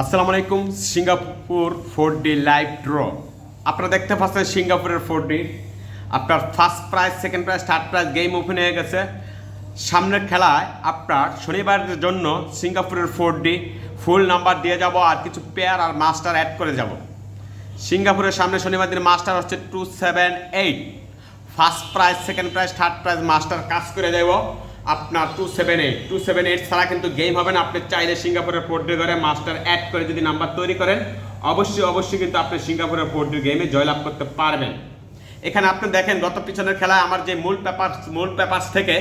আসসালামু আলাইকুম। Singapore 4D live draw আপনারা দেখতে পাচ্ছেন সিঙ্গাপুরের 4D। আপনার first prize, second prize, third prize game open হয়ে গেছে। সামনের খেলায় আপনার শনিবারের জন্য সিঙ্গাপুরের 4D ফুল নাম্বার দিয়ে যাব আর কিছু পেয়ার আর মাস্টার অ্যাড করে যাব। সিঙ্গাপুরের সামনে শনিবার দিন মাস্টার হচ্ছে 278। First prize, second prize, third prize master কাজ করে দেব আপনার 278 ছাড়া কিন্তু গেম হবে না। আপনি চাইলে সিঙ্গাপুরের 4D ঘরে মাস্টার অ্যাড করে যদি নাম্বার তৈরি করেন অবশ্যই কিন্তু আপনি সিঙ্গাপুরের 4D গেমে জয়লাভ করতে পারবেন। এখানে আপনি দেখেন গত পিছনের খেলায় আমার যে মূল পেপারস থেকে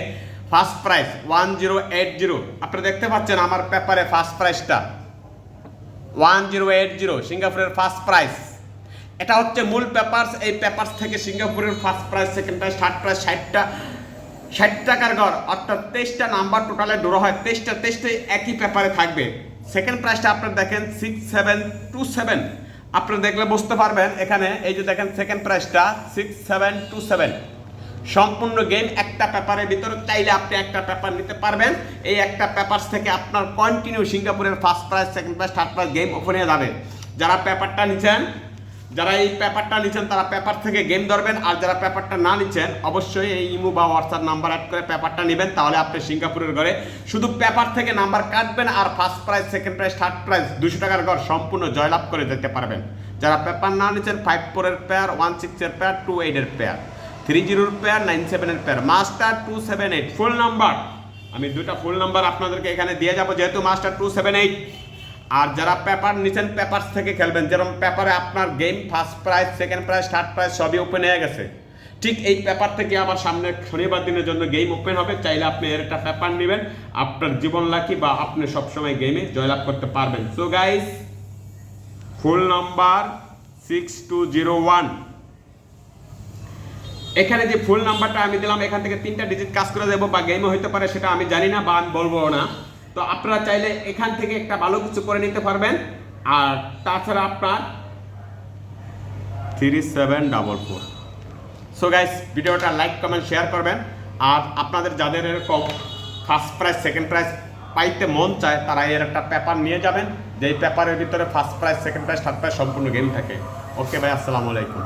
ফার্স্ট প্রাইজ 1080 আপনারা দেখতে পাচ্ছেন আমার পেপারে ফার্স্ট প্রাইজটা 1080 সিঙ্গাপুরের ফার্স্ট প্রাইজ। এটা হচ্ছে মূল পেপারস। এই পেপারস থেকে সিঙ্গাপুরের first prize, second prize, third prize 60 টাকার ঘর, অর্থাৎ 23টা নাম্বার টোটালে ড্র হয়। 23টাই একই পেপারে থাকবে। সেকেন্ড প্রাইজটা আপনারা দেখেন 6727। আপনারা দেখলে বুঝতে পারবেন। এখানে এই যে দেখেন সেকেন্ড প্রাইজটা 6727। সম্পূর্ণ গেম একটা পেপারের ভিতরে, চাইলে আপনি একটা পেপার নিতে পারবেন। এই একটা পেপারস থেকে আপনার কন্টিনিউ সিঙ্গাপুরের first prize, second prize, third prize game open হয়ে যাবে। যারা এই পেপারটা নিচ্ছেন তারা পেপার থেকে গেম ধরবেন, আর যারা পেপারটা না নিচ্ছেন অবশ্যই এই ইমো বা হোয়াটসঅ্যাপ নাম্বার অ্যাড করে পেপারটা নেবেন। তাহলে আপনি সিঙ্গাপুরের ঘরে শুধু পেপার থেকে নাম্বার কাটবেন আর first prize, second prize, third prize 200 টাকার ঘর সম্পূর্ণ জয়লাভ করে যেতে পারবেন। যারা পেপার না নিচ্ছেন 54-এর পেয়ার, 16-এর পেয়ার, 28-এর পেয়ার, 30-এর পেয়ার, 97-এর পেয়ার, মাস্টার 278 ফুল নাম্বার। আমি দুইটা ফুল নাম্বার আপনাদেরকে এখানে দিয়ে যাবো যেহেতু মাস্টার 278। আর যারা পেপার নিচ্ছেন পেপারস থেকে খেলবেন, যেরকম পেপারে আপনার game first prize, second prize, third prize সবই ওপেন হয়ে গেছে, ঠিক এই পেপার থেকে আবার সামনে শনিবার দিনের জন্য গেম ওপেন হবে। চাইলে আপনি এর একটা পেপার নেবেন, আপনার জীবন লাকি বা আপনি সবসময় গেমে জয়লাভ করতে পারবেন। সো গাইস, ফুল নাম্বার 6201। এখানে যে ফুল নাম্বারটা আমি দিলাম এখান থেকে 3টা ডিজিট কাজ করে দেবো, বা গেমে হইতে পারে সেটা আমি জানি না বা আমি বলবো না। তো আপনারা চাইলে এখান থেকে একটা ভালো কিছু করে নিতে পারবেন। আর তাছাড়া আপনার 3744। সো গাইস, ভিডিওটা লাইক, কমেন্ট, শেয়ার করবেন। আর আপনাদের যাদের এরকম ফার্স্ট প্রাইজ, সেকেন্ড প্রাইজ পাইতে মন চায় তারা এর একটা পেপার নিয়ে যাবেন, যেই পেপারের ভিতরে first prize, second prize, third prize সম্পূর্ণ গেম থাকে। ওকে ভাই, আসসালামু আলাইকুম।